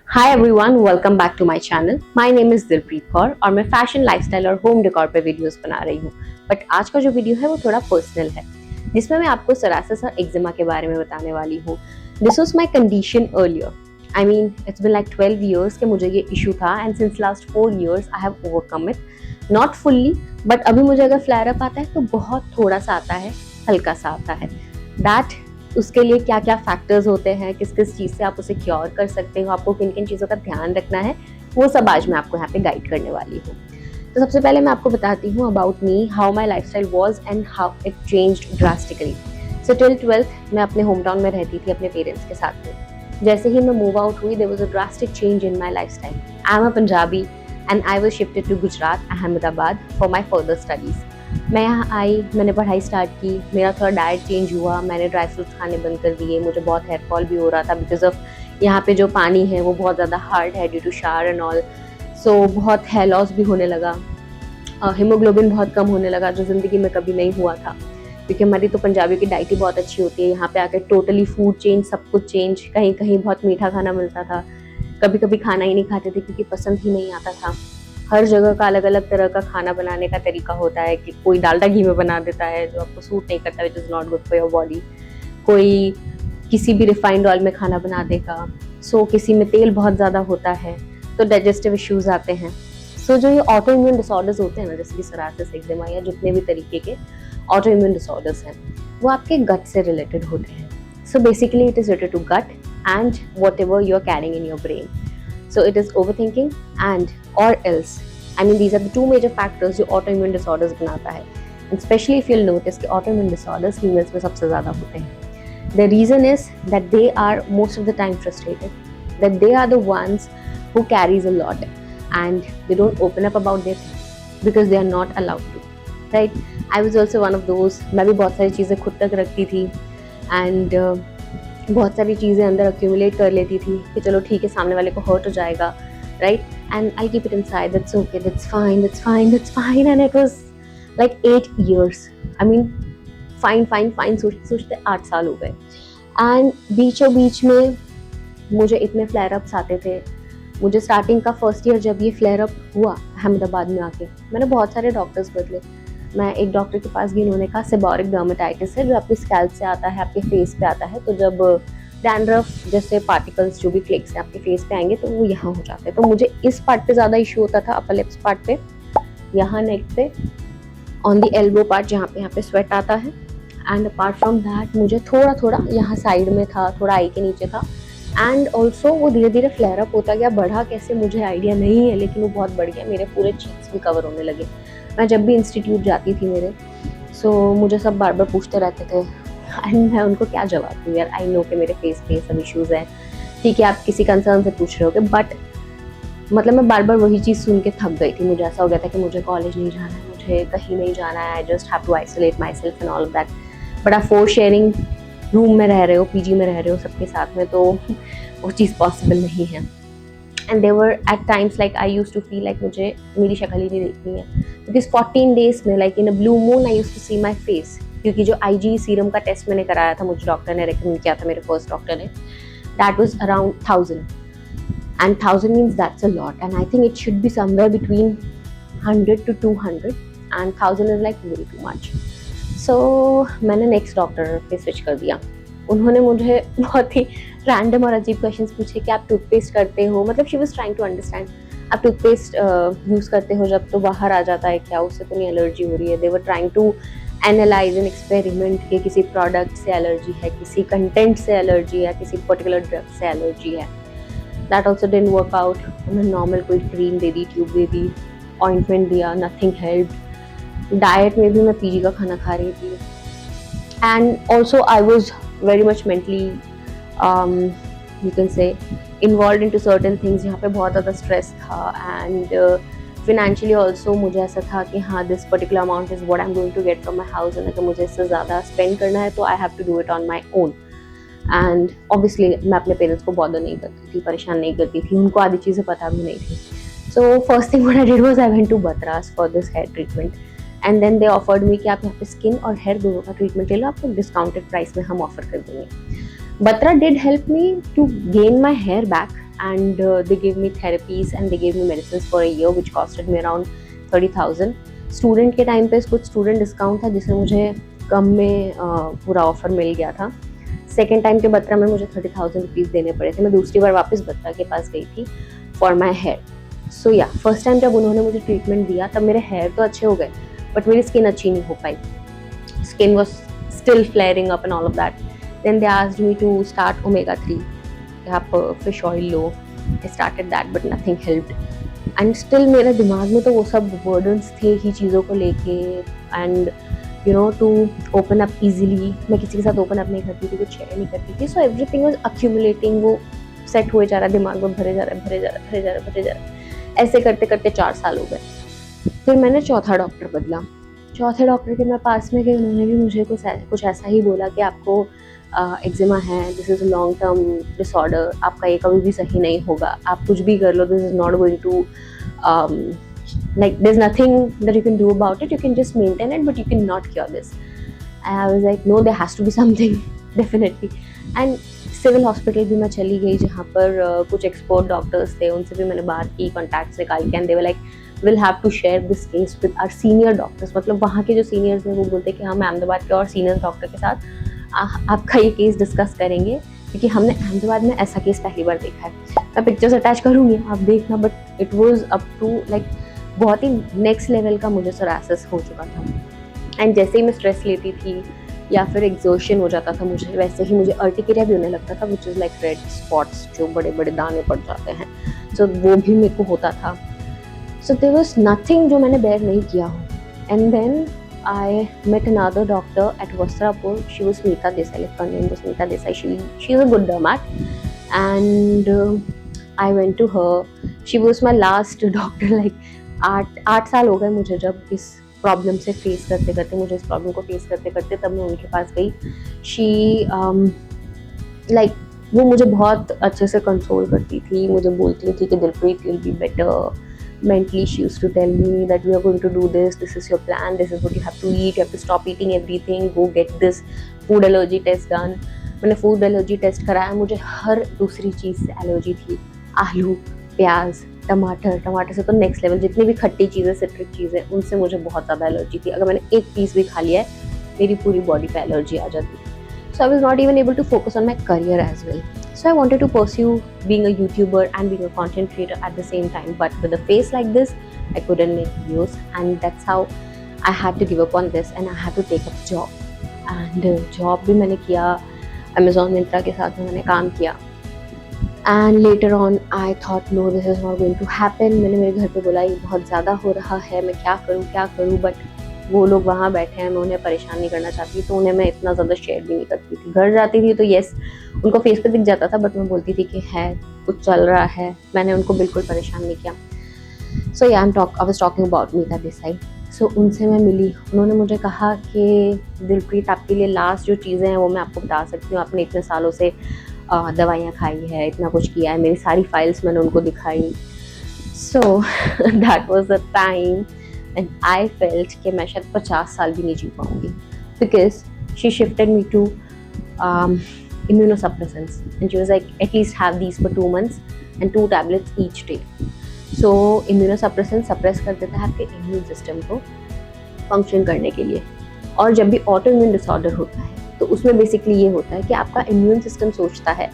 Hi everyone, welcome back to my channel. My name is Dilpreet Kaur और मैं fashion, lifestyle और home decor पे videos बना रही हूँ। बट आज का जो वीडियो है वो थोड़ा पर्सनल है, जिसमें मैं आपको सरासर एक्जिमा के बारे में बताने वाली हूँ। This was my condition earlier. I mean it's been like 12 years कि मुझे ये इशू था and since last 4 years I have overcome it. Not fully, but अभी मुझे अगर फ्लेयर अप आता है तो बहुत थोड़ा सा आता है, हल्का सा आता है। दैट उसके लिए क्या क्या फैक्टर्स होते हैं, किस किस चीज़ से आप उसे क्योर कर सकते हो, आपको किन किन चीज़ों का ध्यान रखना है, वो सब आज मैं आपको यहाँ पे गाइड करने वाली हूँ। तो सबसे पहले मैं आपको बताती हूँ about me, how my life style was and how it changed drastically. So till 12th मैं अपने होम टाउन में रहती थी अपने पेरेंट्स के साथ में। जैसे ही मैं मूव आउट हुई, there was a drastic change in my life style. I am a Punjabi and I was shifted to Gujarat, Ahmedabad for my further studies. मैं यहाँ आई, मैंने पढ़ाई स्टार्ट की, मेरा थोड़ा डाइट चेंज हुआ, मैंने ड्राई फ्रूट्स खाने बंद कर दिए। मुझे बहुत हेयर फॉल भी हो रहा था बिकॉज ऑफ यहाँ पे जो पानी है वो बहुत ज़्यादा हार्ड है due to shower and all. So बहुत हेयर लॉस भी होने लगा, हीमोग्लोबिन बहुत कम होने लगा, जो ज़िंदगी में कभी नहीं हुआ था। क्योंकि हमारी तो पंजाबियों की डाइट ही बहुत अच्छी होती है। यहाँ पे आकर टोटली फूड चेंज, सब कुछ चेंज। कहीं कहीं बहुत मीठा खाना मिलता था, कभी कभी खाना ही नहीं खाते थे क्योंकि पसंद ही नहीं आता था। हर जगह का अलग अलग तरह का खाना बनाने का तरीका होता है कि कोई डालडा घी में बना देता है जो आपको सूट नहीं करता, which is not good for your body. कोई किसी भी रिफाइंड ऑयल में खाना बना देगा। सो किसी में तेल बहुत ज़्यादा होता है तो डाइजेस्टिव इश्यूज आते हैं। सो जो ये ऑटो इम्यून डिसऑर्डर्स होते हैं ना, जैसे कि सरासिस, एक्जिमा या जितने भी तरीके के ऑटो इम्यून डिसऑर्डर्स हैं, वो आपके गट से रिलेटेड होते हैं। So basically it is related to gut and whatever you are carrying in your brain. So it is overthinking and or else. I mean these are the two major factors जो autoimmune disorders बनाता है. And especially if you'll notice कि autoimmune disorders females में सबसे ज़्यादा होते हैं. The reason is that they are most of the time frustrated, that they are the ones who carries a lot and they don't open up about their things because they are not allowed to. Right? I was also one of those. मैं भी बहुत सारी चीज़ें खुद तक रखती थी and बहुत सारी चीज़ें अंदर अक्यूमुलेट कर लेती थी कि चलो ठीक है, सामने वाले को हर्ट हो जाएगा, right, and I keep it inside, that's okay, that's fine, that's fine, that's fine. And it was like 8 years. I mean fine fine fine सोचते सोचते 8 साल हो गए। एंड बीचों बीच में मुझे इतने फ्लेयर अप्स आते थे। मुझे स्टार्टिंग का फर्स्ट ईयर जब ये फ्लेयर अप हुआ अहमदाबाद में आके, मैंने बहुत सारे डॉक्टर्स बदले। मैं एक डॉक्टर के पास गई, उन्होंने कहा सेबोरिक डर्मेटाइटिस है जो आपकी स्कैल्प से आता है, आपके फेस पे आता है। तो जब डैंड्रफ जैसे पार्टिकल्स, जो भी फ्लेक्स हैं आपके फेस पे आएंगे तो वो यहाँ हो जाते हैं। तो मुझे इस पार्ट पे ज़्यादा इशू होता था, अपर लिप्स पार्ट पे, यहाँ नेक पे, ऑन द एल्बो पार्ट यहाँ पे स्वेट आता है। एंड अपार्ट फ्रॉम दैट मुझे थोड़ा थोड़ा यहाँ साइड में था, थोड़ा आई के नीचे था। एंड ऑल्सो वो धीरे धीरे फ्लेयर अप होता गया, बढ़ा कैसे मुझे आइडिया नहीं है, लेकिन वो बहुत बढ़ गया। मेरे पूरे चीक्स भी कवर होने लगे। मैं जब भी इंस्टीट्यूट जाती थी मेरे, सो मुझे सब बार बार पूछते रहते थे एंड मैं उनको क्या जवाब दूँ यार। आई नो कि मेरे फेस पे सब इश्यूज़ हैं, ठीक है आप किसी कंसर्न से पूछ रहे होगे, बट मतलब मैं बार बार वही चीज़ सुन के थक गई थी। मुझे ऐसा हो गया था कि मुझे कॉलेज नहीं जाना है, मुझे कहीं नहीं जाना है, I just have to isolate myself and all of that. But आप 4 शेयरिंग रूम में रह रहे हो, पीजी में रह रहे हो सबके साथ में, तो वो चीज़ पॉसिबल नहीं है। And there were at times like I use to feel like मुझे मेरी शक्ल ही नहीं देखनी है, बिकॉज 14 days में like in a blue moon I use to see my face. क्योंकि जो IG सीरम का टेस्ट मैंने कराया था, मुझे डॉक्टर ने रिकमेंड किया था, मेरे फर्स्ट डॉक्टर ने, that was around 1000 and 1000 means that's a lot and I think it should be somewhere between 100 to 200 and 1000 is like very too much. So मैंने नेक्स्ट डॉक्टर पे स्विच कर दिया। उन्होंने मुझे बहुत ही रैंडम और अजीब क्वेश्चंस पूछे कि आप टूथपेस्ट करते हो, मतलब she was trying to understand, आप टूथपेस्ट यूज़ करते हो जब तो बाहर आ जाता है क्या, उससे तो नहीं एलर्जी हो रही है। They were trying to analyse an experiment कि किसी प्रोडक्ट से एलर्जी है, किसी कंटेंट से एलर्जी है, किसी पर्टिकुलर ड्रग से एलर्जी है। That also didn't work out. उन्होंने नॉर्मल कोई क्रीम दे दी, ट्यूब दे दी, ऑइंटमेंट दिया, नथिंग हेल्प्ड। डाइट में भी मैं PG का खाना खा रही थी and also I was very much mentally you can say involved into certain things जहाँ पे बहुत ज़्यादा स्ट्रेस था। एंड financially also मुझे ऐसा था कि हाँ this particular amount is what I'm going to get from my house and अगर मुझे इससे ज़्यादा स्पेंड करना है तो I have to do it on my own। And obviously मैं अपने पेरेंट्स को बॉदर नहीं करती थी, परेशान नहीं करती थी, उनको आधी चीज़ें पता भी नहीं थी। So first thing what I did was I went to Batras for this hair treatment and then they offered me कि आप यहाँ पे स्किन और हेयर दोनों का ट्रीटमेंट ले लो, आपको डिस्काउंटेड प्राइस में हम ऑफर कर देंगे। Batra did help me to gain my hair back and they gave me therapies and they gave me medicines for a year which costed me around 30,000. Student के time पे कुछ student discount था जिसमें मुझे कम में पूरा ऑफर मिल गया था. सेकेंड टाइम के बत्रा में मुझे 30,000 रुपीज़ देने पड़े थे. मैं दूसरी बार वापस बत्रा के पास गई थी फॉर माई हेयर. सो या फर्स्ट टाइम जब उन्होंने मुझे ट्रीटमेंट दिया तब मेरे हेयर तो अच्छे हो गए बट मेरी स्किन अच्छी नहीं हो पाई. Skin was still flaring up and all of that. Then they asked me to start omega-3 कि आप फिश ऑयल लो. I started that but nothing helped. And still मेरे दिमाग में तो वो सब बर्डन्स थे ही चीज़ों को लेके. And you know to open up easily, मैं किसी के साथ ओपन अप नहीं करती थी, कुछ शेयर नहीं करती थी. So everything was accumulating. वो सेट हुए जा रहा है, दिमाग में भरे जा रहा है. ऐसे करते करते 4 साल हो गए. फिर मैंने चौथा डॉक्टर बदला. चौथे डॉक्टर के मैं पास में गई. उन्होंने भी मुझे कुछ ऐसा ही बोला कि आपको एक्जिमा है, this is long term disorder, आपका ये कभी भी सही नहीं होगा, आप कुछ भी कर लो, this is not going to like there's nothing that you can do about it, you can just maintain it but you cannot cure this. And I was like no, there has to be something definitely. And civil hospital भी मैं चली गई जहाँ पर कुछ expert doctors थे, उनसे भी मैंने बात की, कॉन्टैक्ट्स निकाल के. And they were like will have to share this case with our senior doctors. मतलब वहाँ के जो सीनियर्स हैं वो बोलते हैं कि हम अहमदाबाद के और सीनियर डॉक्टर के साथ आपका ये केस डिस्कस करेंगे क्योंकि हमने अहमदाबाद में ऐसा केस पहली बार देखा है. मैं पिक्चर्स अटैच करूँगी, आप देखना. But it was up to like बहुत ही नेक्स्ट लेवल का मुझे सोरासिस हो चुका था. एंड जैसे ही मैं स्ट्रेस लेती थी या फिर एग्जॉशन हो जाता था मुझे, वैसे ही मुझे अर्टिकेरिया भी होने लगता था which is like red spots, जो बड़े बड़े दाने पड़ जाते हैं. सो वो भी मेरे को होता था. सो देयर वाज नथिंग जो मैंने बेयर नहीं किया हो. And then I met another doctor at Vastrapur. She was Smita Desai, like her name was Smita Desai. She is a good dermat and I went to her. She was my last doctor. Like 8 साल हो गए मुझे जब इस प्रॉब्लम से फेस करते करते, मुझे इस प्रॉब्लम को फेस करते करते तब मैं उनके पास गई. शी लाइक वो मुझे बहुत अच्छे से कंसोल करती थी. मुझे बोलती थी कि Dilpreet will be better mentally. She used to tell me that we are going to do this is your plan, this is what you have to eat, you have to stop eating everything, go get this food allergy test done. मैंने food allergy test कराया. मुझे हर दूसरी चीज़ से allergy थी. आलू, प्याज, टमाटर से तो नेक्स्ट लेवल. जितनी भी खट्टी चीज़ें, सिट्रिक चीज़ें, उनसे मुझे बहुत ज़्यादा एलर्जी थी. अगर मैंने एक पीस भी खा लिया है मेरी पूरी बॉडी पे एलर्जी आ जाती थी. So I was not even able to focus on my career as well. So I wanted to pursue being a YouTuber and being a content creator at the same time, but with a face like this, I couldn't make videos, and that's how I had to give up on this and I had to take up job. And job भी मैंने किया, Amazon Myntra के साथ में मैंने काम किया. And later on I thought no, this is not going to happen. मैंने मेरे घर पे बोला ये बहुत ज़्यादा हो रहा है, मैं क्या करूँ. बट वो लोग वहाँ बैठे हैं, मैं उन्हें परेशान नहीं करना चाहती, तो उन्हें मैं इतना ज़्यादा शेयर भी नहीं करती थी. घर जाती थी तो येस उनको फेस पे दिख जाता था, बट मैं बोलती थी कि है कुछ चल रहा है. मैंने उनको बिल्कुल परेशान नहीं किया. सो या आई वाज टॉकिंग अबाउट मीता देसाई. सो उनसे मैं मिली. उन्होंने मुझे कहा कि दिलप्रीत आपके लिए लास्ट जो चीज़ें हैं वो मैं आपको बता सकती हूँ. आपने इतने सालों से दवाइयाँ खाई है, इतना कुछ किया है. मेरी सारी फाइल्स मैंने उनको दिखाई. So that was the time and I felt कि मैं शायद 50 साल भी नहीं जी पाऊँगी, because she shifted me to immunosuppressants and she was like at least have these for 2 months and 2 tablets each day. So immunosuppressant suppress कर देता है आपके immune system को function करने के लिए. और जब भी autoimmune disorder होता है तो उसमें basically ये होता है कि आपका immune system सोचता है,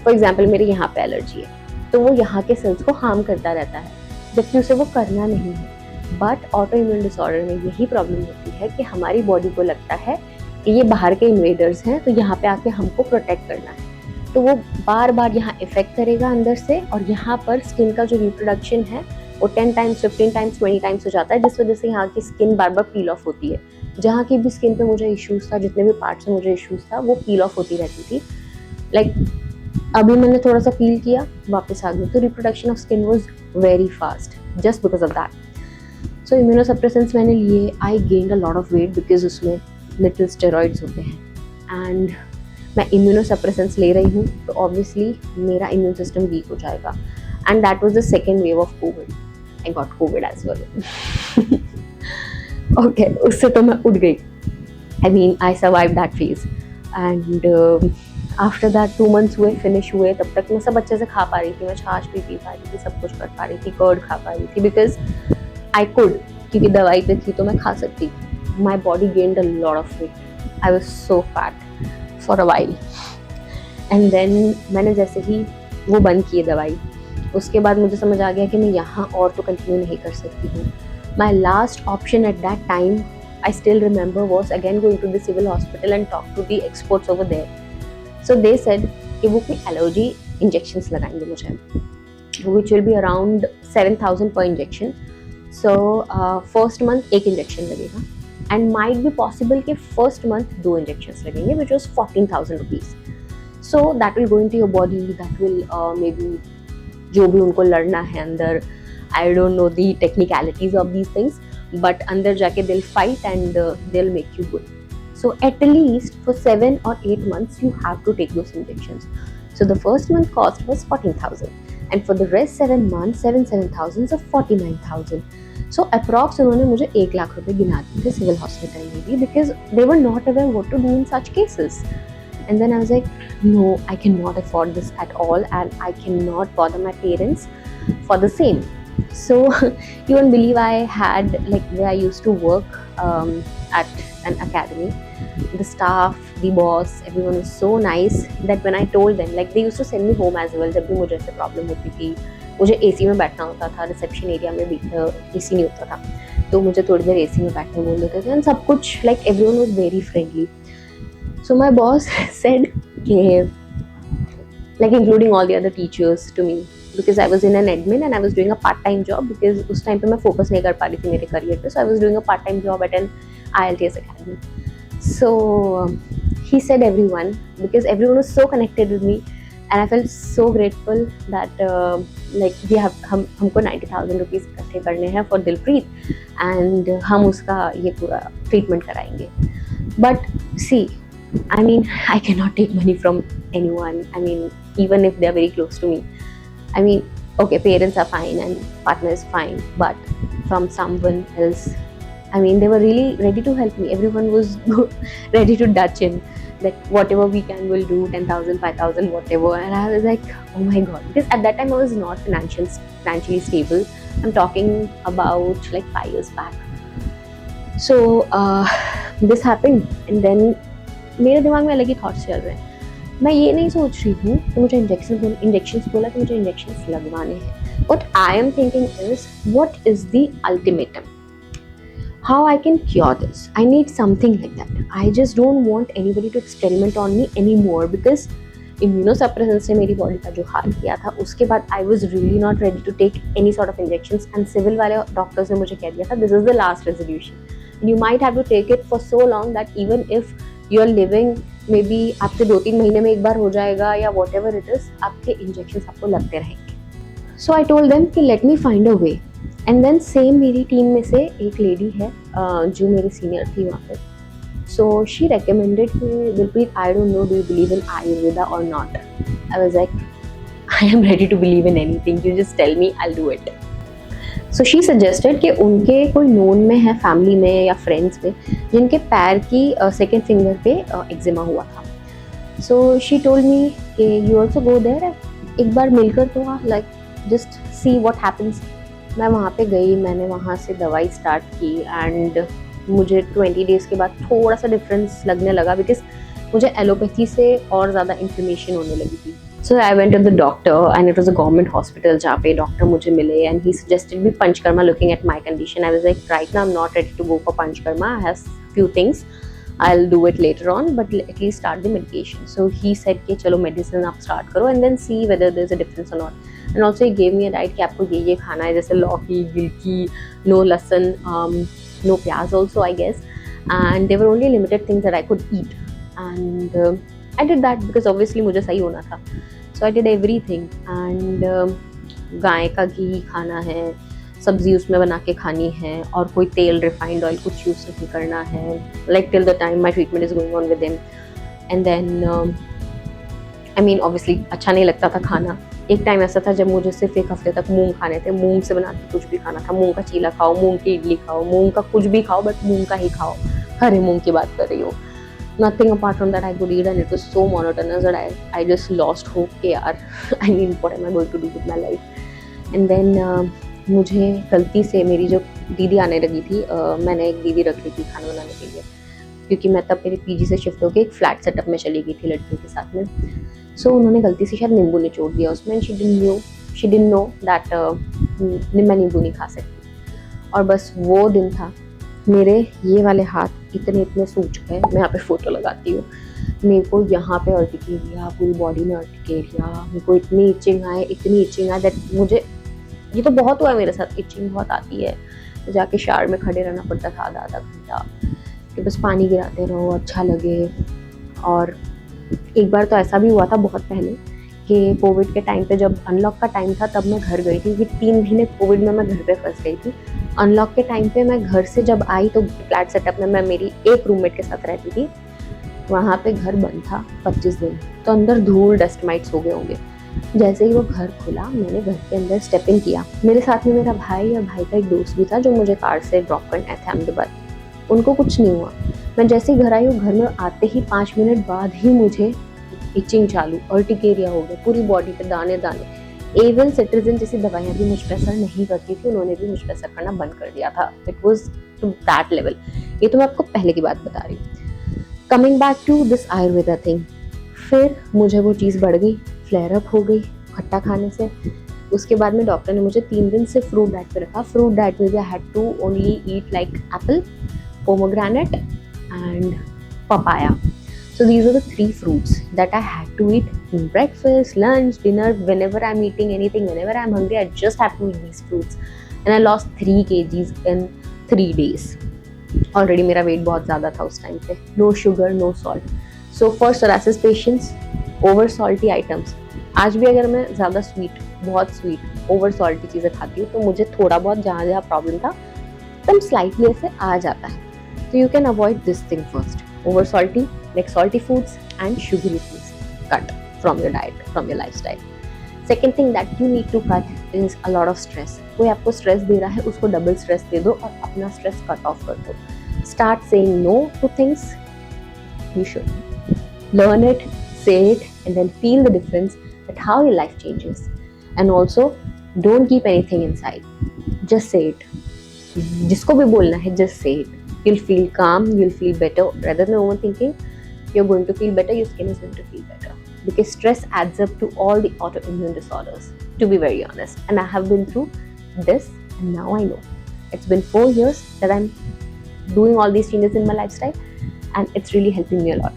for example मेरे यहाँ पे एलर्जी है तो वो यहाँ के सेल्स को हार्म करता रहता है जबकि उसे वो करना नहीं है. बट ऑटो इम्यून डिसऑर्डर में यही प्रॉब्लम होती है कि हमारी बॉडी को लगता है कि ये बाहर के इन्वेडर्स हैं तो यहाँ पे आके हमको प्रोटेक्ट करना है. तो वो बार बार यहाँ इफेक्ट करेगा अंदर से और यहाँ पर स्किन का जो रिप्रोडक्शन है वो 10 टाइम्स 15 टाइम्स 20 टाइम्स हो जाता है, जिस वजह से यहाँ की skin bar bar peel of होती है. जहाँ की भी स्किन पे मुझे इश्यूज़ था, जितने भी पार्ट्स में मुझे इश्यूज़ था वो पील ऑफ होती रहती थी. लाइक अभी मैंने थोड़ा सा फील किया, वापस आ गई. तो reproduction of skin was very fast just because of that. So immunosuppressants मैंने लिए. I gained a lot of weight because उसमें लिटिल स्टेरॉइड्स होते हैं. एंड मैं इम्यूनोसप्रेसेंट्स ले रही हूँ तो ऑब्वियसली मेरा इम्यून सिस्टम वीक हो जाएगा. And that was the second wave of covid. I got covid as well. Okay, उससे तो मैं उठ गई. I mean I survive that phase. And after that 2 months हुए, फिनिश हुए, तब तक मैं सब अच्छे से खा पा रही थी, मैं छाछ भी पी पा रही थी, सब कुछ कर पा रही थी, कर्ड खा पा रही थी, बिकॉज आई कुड, क्योंकि दवाई पे थी तो मैं खा सकती थी. My body gained a lot of weight, I was so fat for a while. And then मैंने जैसे ही वो बंद किए दवाई, उसके बाद मुझे समझ आ गया कि मैं यहाँ और तो कंटिन्यू नहीं कर सकती हूँ. My last option at that time, I still remember, was again going to the civil hospital and talk to the experts over there. So they said कि वो कोई allergy injections लगाएंगे मुझे, which will be around 7,000 per injection. So first month एक injection लगेगा, and might be possible कि first month 2 injections लगेंगे, which was 14,000 rupees. So that will go into your body, that will maybe जो भी उनको लड़ना है अंदर, I don't know the technicalities of these things, but अंदर जाके they'll fight and they'll make you good. So at least for 7 or 8 months you have to take those injections. So the first month cost was 14,000 and for the rest 7 months 7,000 so 49,000. So approx उन्होंने मुझे 1 लाख रुपए गिना दिए थे civil hospital में भी, because they were not aware what to do in such cases. And then I was like, no, I cannot afford this at all and I cannot bother my parents for the same. So you won't believe, I had, like, where I used to work at an academy, the staff, the boss, everyone was so nice that when I told them, like, they used to send me home as well. जब भी मुझे ऐसे problem होती थी, मुझे AC में बैठना होता था, रिसेप्शन एरिया में भी AC नहीं होता था, तो मुझे थोड़ी देर AC में बैठने बोल देते थे, and सब कुछ, like, everyone was very friendly. So my boss said, like, including all the other teachers to me, because I was in an admin and I was doing a part-time job, because उस time पे मैं focus नहीं कर पा रही थी मेरे career पे, so I was doing a part-time job at an IELTS academy. So he said everyone, because everyone was so connected with me and I felt so grateful that like we have हमको 90,000 rupees इकट्ठे करने हैं for Dilpreet and हम उसका ये पूरा treatment कराएंगे. But see, I mean, I cannot take money from anyone. I mean, even if they are very close to me. I mean, okay, parents are fine and partner is fine, but from someone else, I mean, they were really ready to help me. Everyone was ready to Dutch in that whatever we can, we'll do, 10,000, 5,000, whatever. And I was like, oh my God, because at that time I was not financially stable. I'm talking about like 5 years back. So this happened, and then मेरे दिमाग में अलग ही thoughts चल रहे हैं. मैं ये नहीं सोच रही हूँ कि मुझे इंजेक्शंस बोला कि मुझे इंजेक्शंस लगवाने हैं. What I am thinking is, what is the ultimatum? How I can cure this? I need something like that. I just don't want anybody to experiment on me anymore, because immunosuppressant से मेरी body का जो हाल किया था, उसके बाद I was really not ready to take any sort of injections. And civil वाले doctors ने मुझे कह दिया था, this is the last resolution. And you might have to take it for so long that even if you are living, maybe आपके 2-3 महीने में एक बार हो जाएगा या whatever it is, आपके इंजेक्शंस आपको लगते रहेंगे. So I told them कि let me find a way. And then same मेरी टीम में से एक लेडी है जो मेरी सीनियर थी वहाँ पे. So she recommended कि Dilpreet, I don't know, do you believe in Ayurveda or not? I was like, I am ready to believe in anything. You just tell me, I'll do it. So she suggested कि उनके कोई known में है, family में या friends में, जिनके पैर की सेकेंड फिंगर पे एक्जिमा हुआ था. So she told me कि you also go there, एक बार मिलकर तो like just see what happens. मैं वहाँ पे गई, मैंने वहाँ से दवाई स्टार्ट की एंड मुझे 20 डेज़ के बाद थोड़ा सा डिफरेंस लगने लगा, बिकॉज मुझे एलोपैथी से और ज़्यादा इन्फ्लेमेशन होने लगी थी. So I went to the doctor and it was a government hospital जहाँ पे डॉक्टर मुझे मिले and he suggested me Panchkarma. Looking at my condition, I was like, right now I'm not ready to go for Panchkarma. I have few things, I'll do it later on, but at least start the medication. So he said कि चलो medicine आप start करो and then see whether there's a difference or not. And also he gave me a diet कि आपको ये खाना है, जैसे लौकी, गिलकी, no लहसुन, no प्याज also I guess. And there were only limited things that I could eat. And I did that because obviously मुझे सही होना था. So I did everything. And गाय का घी खाना है, सब्जी उसमें बना के खानी है, और कोई तेल रिफाइंड ऑयल कुछ यूज़ नहीं करना है, like till the time my treatment is going on with him. And then I mean obviously अच्छा नहीं लगता था खाना. एक टाइम ऐसा था जब मुझे सिर्फ 1 हफ्ते तक मूंग खाने थे, मूंग से बना के कुछ भी खाना था, मूंग का चीला खाओ, मूंग की इडली खाओ, मूंग का कुछ भी खाओ, बट मूंग का ही खाओ, हरे मूंग की बात कर रही हूँ. nothing apart from that I could eat, and it was so monotonous that I just lost hope कि यार I mean what am I going to do with my life. And then मुझे गलती से मेरी जो दीदी आने लगी थी, मैंने एक दीदी रख ली थी खाना बनाने के लिए, क्योंकि मैं तब मेरे पीजी से शिफ्ट होकर एक फ्लैट सेटअप में चली गई थी लड़कियों के साथ में. सो उन्होंने गलती से शायद नींबू निचोड़ दिया उसमें. शी डिडंट नो दैट मैं नींबू नहीं खा सकती. और बस वो दिन था. मेरे ये वाले हाथ इतने सूज गए. मैं यहाँ पे फ़ोटो लगाती हूँ. मेरे को यहाँ पे अर्टिकेरिया, पूरी बॉडी में अर्टिकेरिया, मेरे को इतनी इचिंग आए दैट मुझे, ये तो बहुत हुआ है मेरे साथ, इचिंग बहुत आती है. तो जाके शावर में खड़े रहना पड़ता था आधा घंटा कि बस पानी गिराते रहो, अच्छा लगे. और एक बार तो ऐसा भी हुआ था बहुत पहले कि कोविड के टाइम पे, जब अनलॉक का टाइम था, तब मैं घर गई थी, क्योंकि 3 महीने कोविड में मैं घर पे फंस गई थी. अनलॉक के टाइम पे मैं घर से जब आई तो फ्लैट सेटअप में मैं मेरी एक रूममेट के साथ रहती थी. वहाँ पे घर बंद था 25 दिन, तो अंदर धूल डस्ट माइट्स हो गए होंगे. जैसे ही वो घर खुला, मैंने घर के अंदर स्टेप इन किया. मेरे साथ में मेरा भाई और भाई का एक दोस्त भी था जो मुझे कार से ड्रॉप करने आया था अहमदाबाद. उनको कुछ नहीं हुआ. मैं जैसे ही घर आई हूँ, घर में आते ही 5 मिनट बाद ही मुझे इचिंग चालू, अर्टिकेरिया हो गया पूरी बॉडी पे, दाने दाने. एवन सिट्रिजिन जैसी दवाइयाँ भी मुझ पर असर नहीं करती थी, उन्होंने भी मुझ पर असर करना बंद कर दिया था. It was to that level. ये तो मैं आपको पहले की बात बता रही हूँ. Coming back to this Ayurveda thing, फिर मुझे वो चीज़ बढ़ गई, फ्लेयर अप हो गई खट्टा खाने से. उसके बाद में डॉक्टर ने मुझे 3 दिन से फ्रूट डाइट पे रखा. फ्रूट डाइट में भी I had to only eat like apple, pomegranate and papaya. So these are the 3 fruits that I had to eat in breakfast, lunch, dinner, whenever I'm eating anything, whenever I'm hungry, I just have to eat these fruits. And I lost 3 kgs in 3 days. Already मेरा weight बहुत ज़्यादा था उस time पे. No sugar, no salt. So for psoriasis patients, over salty items. आज भी अगर मैं ज़्यादा स्वीट, बहुत स्वीट, ओवर सॉल्टी चीज़ें खाती हूँ, तो मुझे थोड़ा बहुत जहाँ प्रॉब्लम था, एकदम स्लाइटली ऐसे आ जाता है. So you can avoid this thing first. Over salty, like salty foods and sugary foods, cut from your diet, from your lifestyle. Second thing that you need to cut is a lot of stress. कोई आपको stress दे रहा है, उसको double stress दे दो और अपना stress cut off कर दो. Start saying no to things. You should learn it, say it, and then feel the difference at how your life changes. And also, don't keep anything inside. Just say it. जिसको भी बोलना है, just say it. You'll feel calm, you'll feel better. Rather than overthinking, you're going to feel better, your skin is going to feel better. Because stress adds up to all the autoimmune disorders, to be very honest. And I have been through this, and now I know. It's been 4 years that I'm doing all these changes in my lifestyle, and it's really helping me a lot.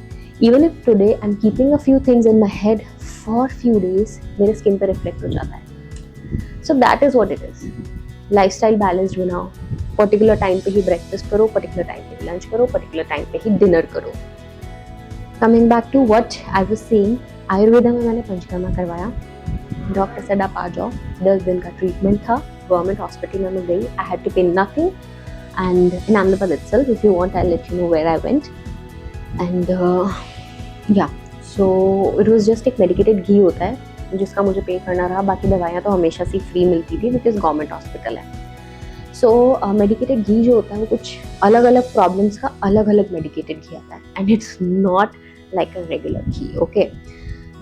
Even if today I'm keeping a few things in my head for few days, मेरे skin पे reflect हो जाता है. So that is what it is. Lifestyle balanced बनाओ. Particular time पे ही breakfast करो, particular time पे ही लंच करो, पर्टिकुलर टाइम पे ही डिनर करो. Coming back to what I was saying, Ayurveda में मैंने पंचकर्मा करवाया. डॉक्टर सेड आप आ जाओ. 10 दिन का ट्रीटमेंट था. गवर्नमेंट हॉस्पिटल में मैं गई. I had to pay nothing, and in Ahmedabad itself. If you want I let you know where I went. And yeah so it was just एक मेडिकेटेड घी होता है जिसका मुझे पे करना रहा. बाकी दवाइयाँ तो हमेशा से फ्री मिलती थी बिकॉज गवर्नमेंट हॉस्पिटल है. सो मेडिकेटेड घी जो होता है वो कुछ अलग अलग प्रॉब्लम्स का अलग अलग मेडिकेटेड घी आता है. And it's not like a regular ghee. Okay,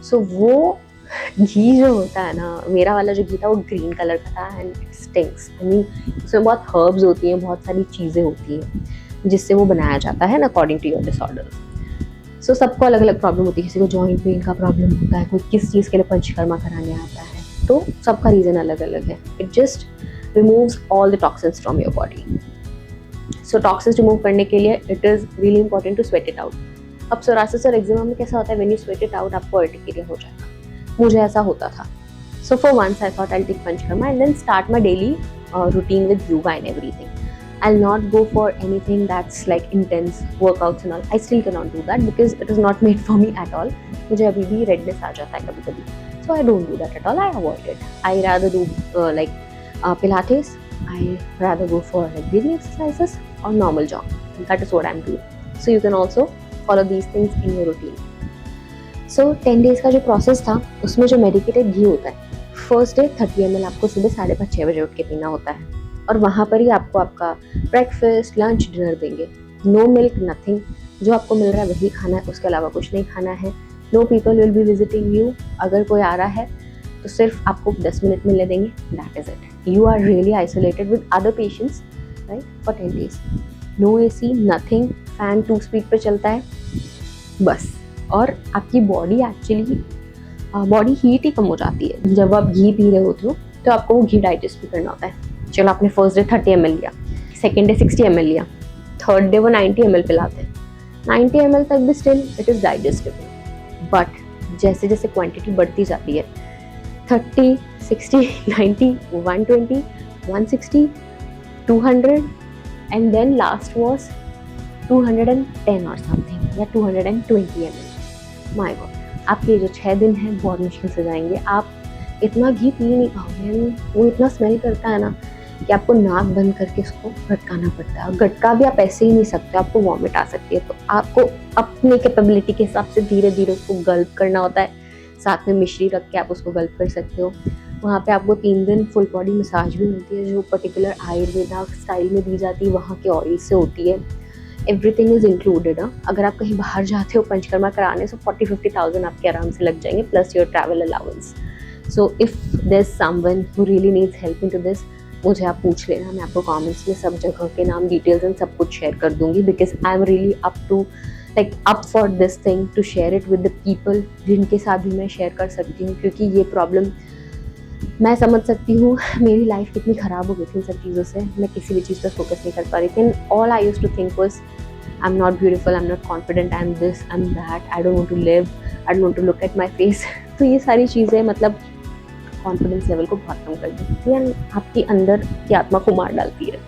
so वो घी जो होता है ना, मेरा वाला जो घी था वो ग्रीन कलर का था. And it stinks. I mean उसमें बहुत हर्ब्स होती हैं, बहुत सारी चीज़ें होती हैं जिससे वो बनाया जाता है ना, अकॉर्डिंग टू योर डिसऑर्डर्स. सो सबको अलग अलग प्रॉब्लम होती है. किसी को जॉइंट पेन का प्रॉब्लम होता है, कोई किस चीज़ के लिए पंचकर्मा कराने आता है, तो सबका रीज़न अलग अलग है. It just removes all the toxins from your body. So toxins remove करने के लिए it is really important to sweat it out. अब psoriasis और eczema में कैसा होता है, when you sweat it out आपको urticaria हो जाएगा. मुझे ऐसा होता था. So for once I thought I'll take panchkarma and then start my daily routine with yoga and everything. I'll not go for anything that's like intense workouts and all. I still cannot do that because it is not made for me at all. मुझे अभी भी redness आ जाता है कभी कभी. So I don't do that at all. I avoid it. I rather do like Pilates. I rather go for like breathing exercises or normal jog. That is what I'm doing. So you can also follow these things in your routine. So 10 days का जो process था उसमें जो medicated घी होता है, first day 30 ml आपको सुबह 5:30 बजे उठ के पीना होता है. और वहाँ पर ही आपको आपका ब्रेकफास्ट, लंच, डिनर देंगे. No milk, nothing. जो आपको मिल रहा है वही खाना है, उसके अलावा कुछ नहीं खाना है। Know people will be visiting you. अगर कोई आ रहा है तो सिर्फ आपको 10 मिनट मिलने देंगे, that is it. You are really isolated with other patients right for 10 days। No AC, nothing, fan 2 speed पे चलता है बस। और आपकी बॉडी एक्चुअली बॉडी हीट ही कम हो जाती है। जब आप घी पी रहे होते हो तो आपको वो घी डाइजेस्ट भी करना होता है। चलो आपने फर्स्ट डे 30 ml लिया, सेकेंड डे 60 ml लिया, थर्ड डे वो 90 ml पिलाते हैं। 90 ml तक भी still it is digestible, but जैसे जैसे क्वांटिटी बढ़ती जाती है 30, 60, 90, 120, 160, 200 एंड देन लास्ट वॉज 210 और समथिंग या 220 ml। माय गॉड, आपके जो 6 दिन हैं बहुत मुश्किल से जाएंगे। आप इतना घी पी नहीं पाओगे, वो इतना स्मेल करता है ना कि आपको नाक बंद करके उसको गटकाना पड़ता है। और गटका भी आप ऐसे ही नहीं सकते, आपको वॉमिट आ सकती है। तो आपको अपनी कैपेबिलिटी के हिसाब से धीरे धीरे उसको गल्प करना होता है। साथ में मिश्री रख के आप उसको गल्प कर सकते हो। वहाँ पे आपको 3 दिन फुल बॉडी मसाज भी मिलती है, जो पर्टिकुलर आयुर्वेदा स्टाइल में दी जाती है, वहाँ के ऑयल से होती है। Everything is included. अगर आप कहीं बाहर जाते हो पंचकर्मा कराने, सो 40-50,000 आपके आराम से लग जाएंगे, plus your travel allowance. So if there is someone who really needs help in to this, मुझे आप पूछ लेना। मैं आपको कमेंट्स में सब जगह के नाम, डिटेल्स एंड सब कुछ शेयर कर दूंगी, because I am really up for this thing to share it with the people जिनके साथ भी मैं शेयर कर सकती हूँ। क्योंकि ये प्रॉब्लम मैं समझ सकती हूँ, मेरी लाइफ कितनी ख़राब हो गई थी इन सब चीज़ों से। मैं किसी भी चीज़ पर फोकस नहीं कर पा रही थी। All I used to think was I am not beautiful, I am not confident, I am this, I am that, I don't want to live, I don't want to look at my face. तो ये सारी चीज़ें मतलब confidence level को बहुत कम कर देती है, आपकी अंदर की आत्मा को मार डालती है।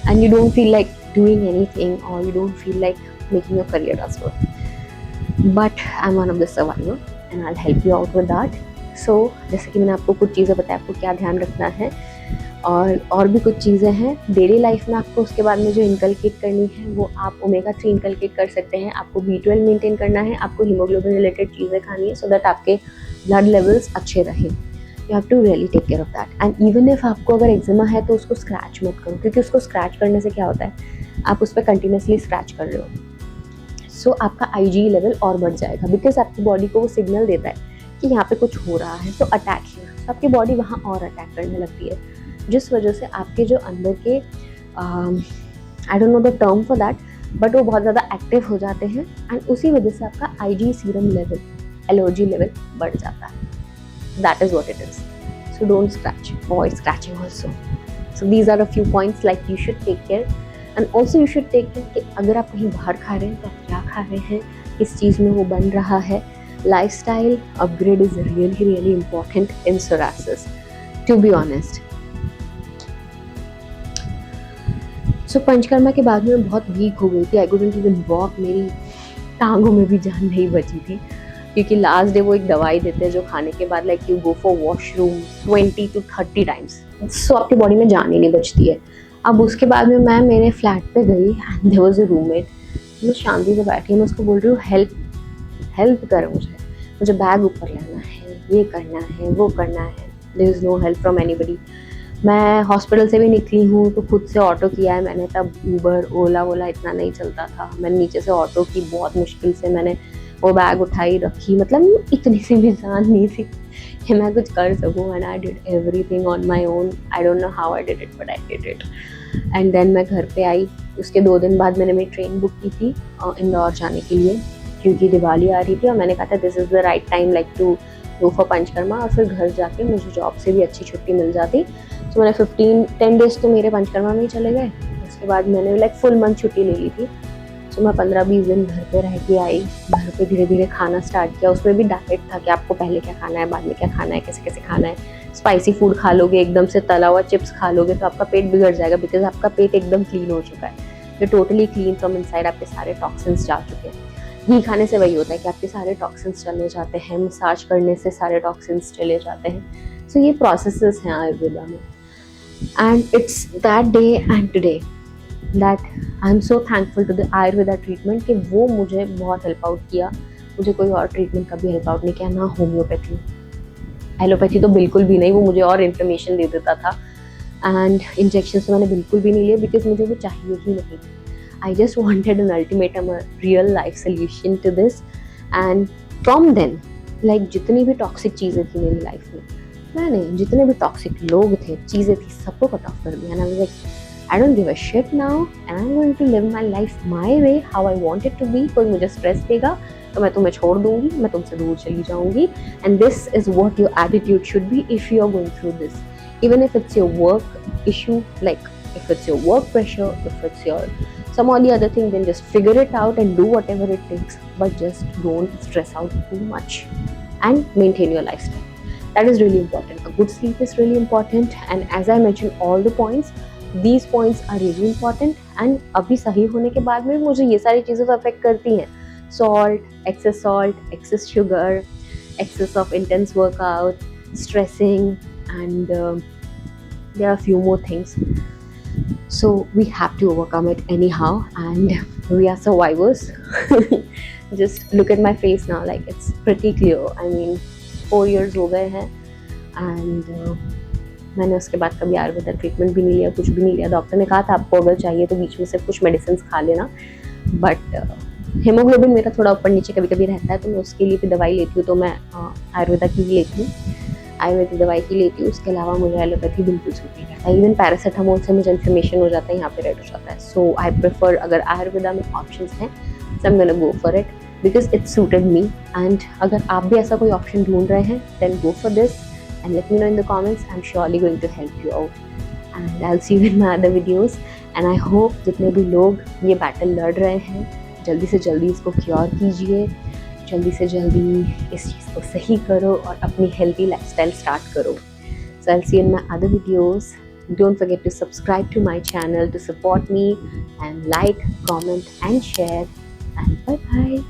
And you don't feel like doing anything और you don't feel like making your career as well. But I am one of the survivor and I will help you out with that. So जैसे कि मैंने आपको कुछ चीज़ें बताया, आपको क्या ध्यान रखना है, और भी कुछ चीज़ें हैं डेली लाइफ में आपको उसके बाद में जो इनकलकेट करनी है, वो आप ओमेगा 3 इनकलकेट कर सकते हैं। आपको B12 मेंटेन करना है, आपको हीमोग्लोबिन रिलेटेड चीज़ें खानी है, सो दैट आपके ब्लड लेवल्स अच्छे रहें। You have to really take care of that. And even if आपको अगर एक्जिमा है तो उसको स्क्रैच मत करो, क्योंकि उसको स्क्रैच करने से क्या होता है, आप उस पर कंटिन्यूसली स्क्रैच कर रहे हो। सो आपका IgE लेवल और बढ़ जाएगा, बिकॉज आपकी बॉडी को वो सिग्नल देता है कि यहाँ पे कुछ हो रहा है, तो अटैक हियर। तो आपकी बॉडी वहाँ और अटैक करने लगती है, जिस वजह से आपके जो अंदर के आई don't know the term for that, but वो बहुत ज़्यादा एक्टिव हो जाते हैं। एंड उसी वजह से आपका IgE serum level, allergy level बढ़ जाता है। That is what it is. So don't scratch. Avoid scratching also. So these are a few points like you should take care. And also you should take care कि अगर आप कहीं बाहर खा रहे हैं तो आप क्या खा रहे हैं, किस चीज़ में वो बन रहा है। Lifestyle upgrade is really important in psoriasis, to be honest. So panchakarma के बाद में मैं बहुत वीक हो गई थी। I couldn't even walk. मेरी टांगों में भी जान नहीं बची थी, क्योंकि लास्ट डे वो एक दवाई देते हैं जो खाने के बाद like you go for washroom 20 to 30 times. So आपकी बॉडी में जान ही नहीं बचती है। अब उसके बाद में मैं मेरे फ्लैट पे गई and there was a roommate. मैं शांति से बैठी, मैं उसको बोल रही हूँ हेल्प कर, मुझे बैग ऊपर लाना है, ये करना है, वो करना है। There is no help from anybody. मैं हॉस्पिटल से भी निकली हूँ तो खुद से ऑटो किया है मैंने, तब ऊबर ओला वोला इतना नहीं चलता था। मैंने नीचे से ऑटो की, बहुत मुश्किल से मैंने वो बैग उठाई रखी। मतलब इतनी सी भी जान नहीं थी कि मैं कुछ कर सकूँ। And I did everything on my own. I don't know how I did it, but I did it. And then मैं घर पे आई। उसके 2 दिन बाद मैंने मेरी ट्रेन बुक की थी इंदौर जाने के लिए, क्योंकि दिवाली आ रही थी और मैंने कहा था this is the right time like to go for Panchakarma. और फिर घर जाके मुझे जॉब से भी अच्छी छुट्टी मिल जाती। तो मैंने 10 डेज़ तो मेरे पंचकर्मा में ही चले गए। उसके बाद मैंने लाइक फुल मंथ छुट्टी ले ली थी। तो मैं 15-20 दिन घर पे रह के आई। घर पे धीरे धीरे खाना स्टार्ट किया। उसमें भी डाइट था कि आपको पहले क्या खाना है, बाद में क्या खाना है, कैसे कैसे खाना है। स्पाइसी फूड खा लोगे, एकदम से तला हुआ चिप्स खा लोगे तो आपका पेट बिगड़ जाएगा, बिकॉज आपका पेट एकदम क्लीन हो चुका है। ये टोटली क्लीन फ्रॉम इनसाइड, आपके सारे टॉक्सिन्स जा चुके हैं। घी खाने से वही होता है कि आपके सारे टॉक्सिन्स चले जाते हैं, मसाज करने से सारे टॉक्सिन्स चले जाते हैं। सो ये प्रोसेसेस हैं आयुर्वेदा में। And it's that day and today that I am so thankful to the Ayurveda treatment कि वो मुझे बहुत हेल्प आउट किया। मुझे कोई और ट्रीटमेंट कभी हेल्प आउट नहीं किया, ना होम्योपैथी। एलोपैथी तो बिल्कुल भी नहीं, वो मुझे और इन्फ्लेमेशन दे देता था। एंड इंजेक्शन तो मैंने बिल्कुल भी नहीं लिए, बिकॉज मुझे वो चाहिए ही नहीं। I just wanted an ultimatum, a real life solution to this. And from then, like जितनी भी टॉक्सिक चीज़ें थी मेरी लाइफ में, मैंने जितने भी टॉक्सिक लोग थे, चीज़ें थी, सबको कट ऑफ कर दिया. And I was like, I don't give a shit now, and I'm going to live my life my way, how I want it to be. कोई मुझे स्ट्रेस देगा तो मैं तुम्हें छोड़ दूंगी, मैं तुमसे दूर चली जाऊंगी. And this is what your attitude should be if you are going through this. Even if it's your work issue, like if it's your work pressure, if it's your some or the other thing, then just figure it out and do whatever it takes. But just don't stress out too much and maintain your lifestyle. That is really important. A good sleep is really important. And as I mentioned all the points, these points are really important. And अभी सही होने के बाद में मुझे ये सारी चीज़ें तो अफेक्ट करती हैं. Salt, excess sugar, excess of intense workout, stressing, and there are a few more things. So we have to overcome it anyhow, and we are survivors. Just look at my face now, like it's pretty clear. I mean, 4 years हो गए हैं, and मैंने उसके बाद कभी Ayurveda treatment भी नहीं लिया, कुछ भी नहीं लिया. डॉक्टर ने कहा था आपको अगर चाहिए तो बीच में से कुछ मेडिसिन खा लेना, बट हीमोग्लोबिन मेरा थोड़ा ऊपर नीचे कभी कभी रहता है, तो मैं उसके लिए भी दवाई लेती हूँ. तो मैं आयुर्वेदा की भी लेती हूँ, आयुर्वेदिक दवाई की लेती हूँ. उसके अलावा मुझे एलोपैथी बिल्कुल सूट नहीं करता. इवन पैरासीटामोल से मुझे इन्फ्लेमेशन हो जाता है, यहाँ पे रेड हो जाता है. सो आई प्रेफर, अगर आयुर्वेदा में ऑप्शंस हैं, so I am gonna go for it because it suited me. And अगर आप भी ऐसा कोई ऑप्शन ढूंढ रहे हैं, then go for this and let me know in the comments. I am surely going to help you out, and I will see you in my other videos. And I hope जितने भी लोग ये battle लड़ रहे हैं, जल्दी से जल्दी इसको क्योर कीजिए, जल्दी से जल्दी इस चीज़ को सही करो और अपनी हेल्दी लाइफस्टाइल स्टार्ट करो. So I will see you in my other videos. Don't forget to subscribe to my channel to support me, and like, comment and share, and bye bye.